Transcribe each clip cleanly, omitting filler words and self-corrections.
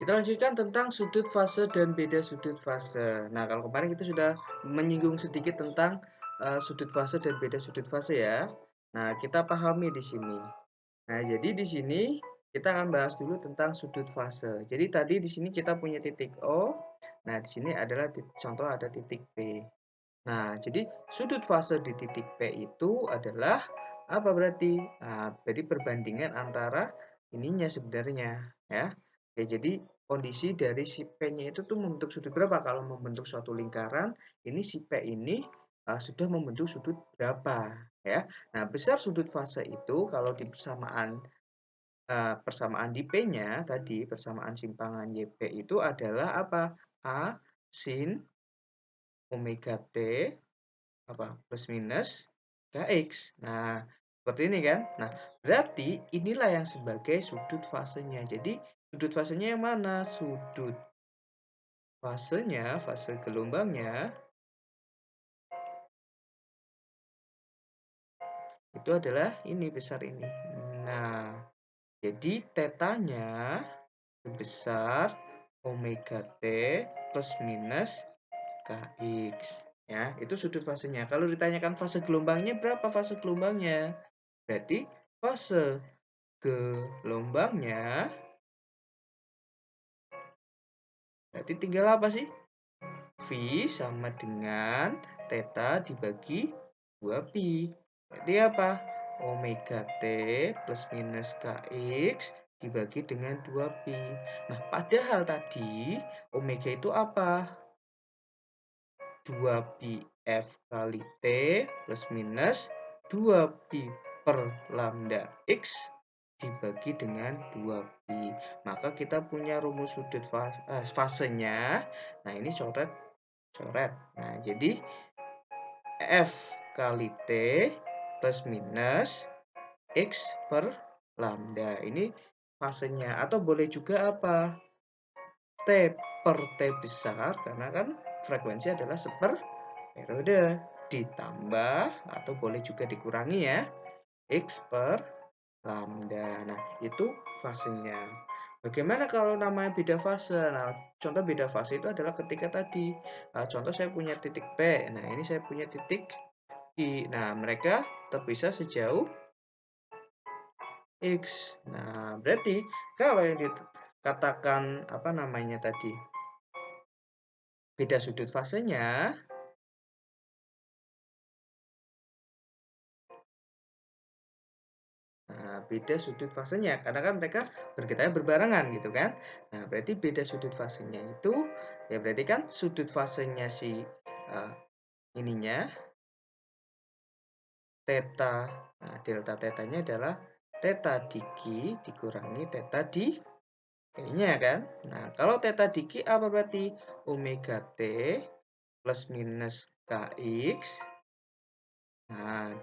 Kita lanjutkan tentang sudut fase dan beda sudut fase. Nah, kalau kemarin kita sudah menyinggung sedikit tentang, sudut fase dan beda sudut fase ya. Nah, kita pahami di sini. Nah, jadi di sini kita akan bahas dulu tentang sudut fase. Jadi tadi di sini kita punya titik O, nah di sini adalah contoh ada titik P. Nah, jadi sudut fase di titik P itu adalah apa berarti? Nah, berarti perbandingan antara ininya sebenarnya ya. Ya, jadi kondisi dari si P-nya itu tuh membentuk sudut berapa? Kalau membentuk suatu lingkaran, ini si P ini sudah membentuk sudut berapa ya. Nah, besar sudut fase itu kalau di persamaan di P-nya tadi, persamaan simpangan YP itu adalah apa? A sin omega T apa, plus minus KX. Nah, seperti ini kan. Nah, berarti inilah yang sebagai sudut fasenya. Jadi, sudut fasenya yang mana? Sudut fasenya, fase gelombangnya, itu adalah ini, besar ini. Nah, jadi tetanya sebesar omega T plus minus KX. Ya, itu sudut fasenya. Kalau ditanyakan fase gelombangnya, berapa fase gelombangnya? Berarti fase gelombangnya berarti tinggal apa sih? V sama dengan theta dibagi 2pi. Berarti apa? Omega T plus minus KX dibagi dengan 2pi. Nah, padahal tadi omega itu apa? 2pi F kali T plus minus 2pi per lambda X dibagi dengan 2pi. Maka kita punya rumus sudut fasenya. Nah, ini coret. Nah, jadi F kali T plus minus X per lambda. Ini fasenya. Atau boleh juga apa? T per T besar, karena kan frekuensi adalah periode. Ditambah, atau boleh juga dikurangi ya, X per lambda. Nah, itu fasenya. Bagaimana kalau namanya beda fase? Nah, contoh beda fase itu adalah ketika tadi, contoh saya punya titik P, nah ini saya punya titik I. Nah, mereka terpisah sejauh X. Nah, berarti kalau yang dikatakan apa namanya tadi, beda sudut fasenya, nah, beda sudut fasenya karena kan mereka bergetarnya berbarengan gitu kan. Nah, berarti beda sudut fasenya itu ya berarti kan sudut fasenya si uh, ininya theta. Nah, delta tetanya adalah theta di Q dikurangi theta di P-nya kan. Nah, kalau theta di Q apa berarti? Omega T plus minus KX. Nah,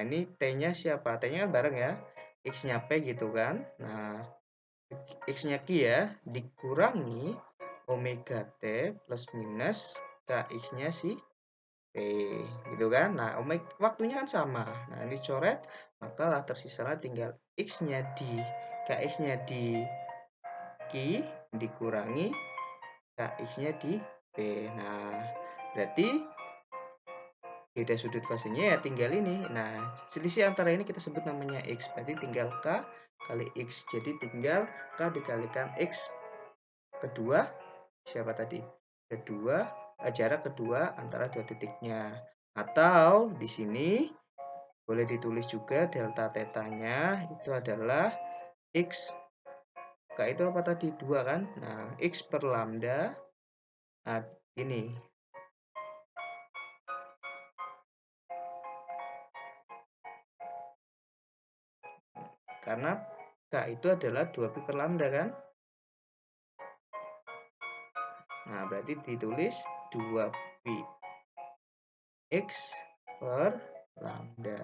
ini T-nya siapa? T-nya kan bareng ya. X-nya P gitu kan. Nah, X-nya Q ya, dikurangi omega T plus minus KX-nya si P, gitu kan. Nah, waktunya kan sama. Nah, ini coret, maka lah tersisalah tinggal X-nya di KX-nya di Q dikurangi KX-nya di P. Nah, berarti beda sudut fasenya ya tinggal ini. Nah, selisih antara ini kita sebut namanya X. Berarti tinggal K kali X. Jadi tinggal K dikalikan X kedua, siapa tadi? Jarak kedua antara dua titiknya. Atau di sini boleh ditulis juga delta tetanya itu adalah X. K itu apa tadi? 2 kan? Nah, X per lambda. Nah, ini. Karena K itu adalah 2pi per lambda kan? Nah, berarti ditulis 2pi X per lambda.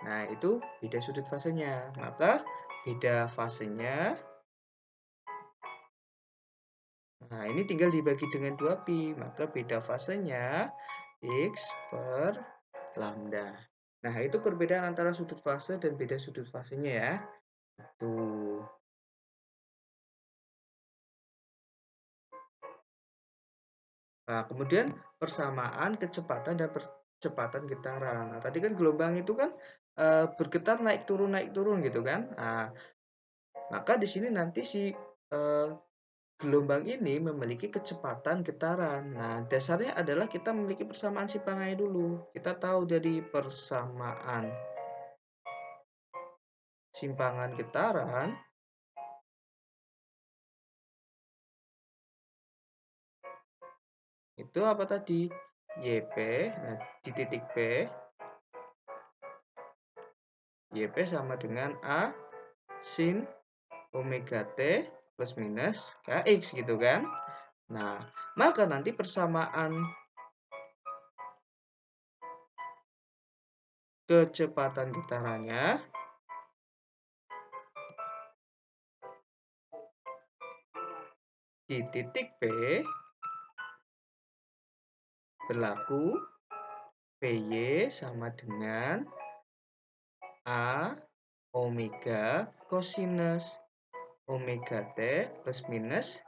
Nah, itu beda sudut fasenya. Maka beda fasenya, nah ini tinggal dibagi dengan 2pi. Maka beda fasenya X per lambda. Nah, itu perbedaan antara sudut fase dan beda sudut fasenya ya. Tuh. Nah, kemudian persamaan kecepatan dan percepatan getaran. Nah, tadi kan gelombang itu kan bergetar naik turun gitu kan. Nah, maka di sini nanti si eh, gelombang ini memiliki kecepatan getaran. Nah, dasarnya adalah kita memiliki persamaan simpangannya dulu. Kita tahu dari persamaan simpangan getaran itu apa tadi? YP, nah di titik P, YP sama dengan A sin omega T plus minus KX gitu kan. Nah, maka nanti persamaan kecepatan getarannya di titik P berlaku PY sama dengan A omega cosinus omega T plus minus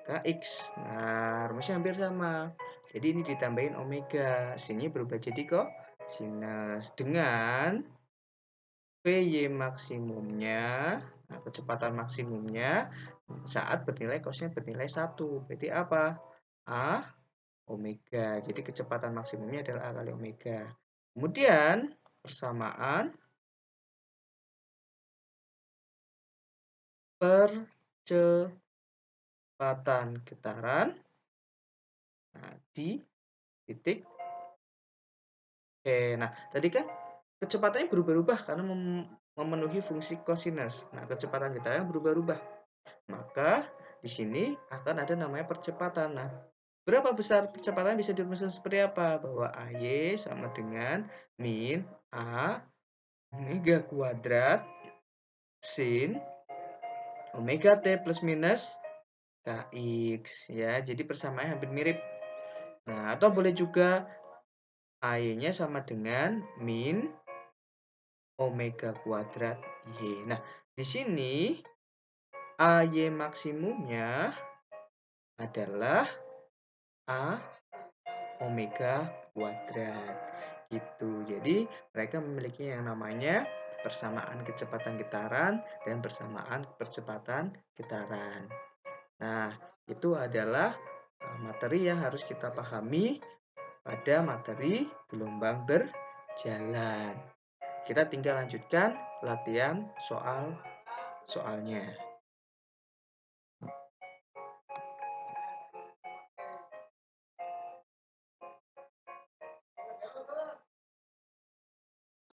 KX. Nah, rumusnya hampir sama. Jadi ini ditambahin omega, sini berubah jadi sinus dengan PY maksimumnya, nah kecepatan maksimumnya saat cosnya bernilai 1. Berarti apa? A omega. Jadi kecepatan maksimumnya adalah A kali omega. Kemudian persamaan percepatan getaran nah, di titik E. Nah, tadi kan kecepatannya berubah-ubah karena memenuhi fungsi cosinus. Nah, kecepatan getaran berubah-ubah. Maka di sini akan ada namanya percepatan. Nah, berapa besar percepatan bisa dirumuskan seperti apa? Bahwa AY sama dengan min A omega kuadrat sin omega T plus minus KX ya. Jadi persamaannya hampir mirip. Nah, atau boleh juga AY-nya sama dengan min omega kuadrat Y. Nah, di sini AY maksimumnya adalah A omega kuadrat gitu. Jadi mereka memiliki yang namanya persamaan kecepatan getaran dan persamaan percepatan getaran. Nah, itu adalah materi yang harus kita pahami pada materi gelombang berjalan. Kita tinggal lanjutkan latihan soal-soalnya.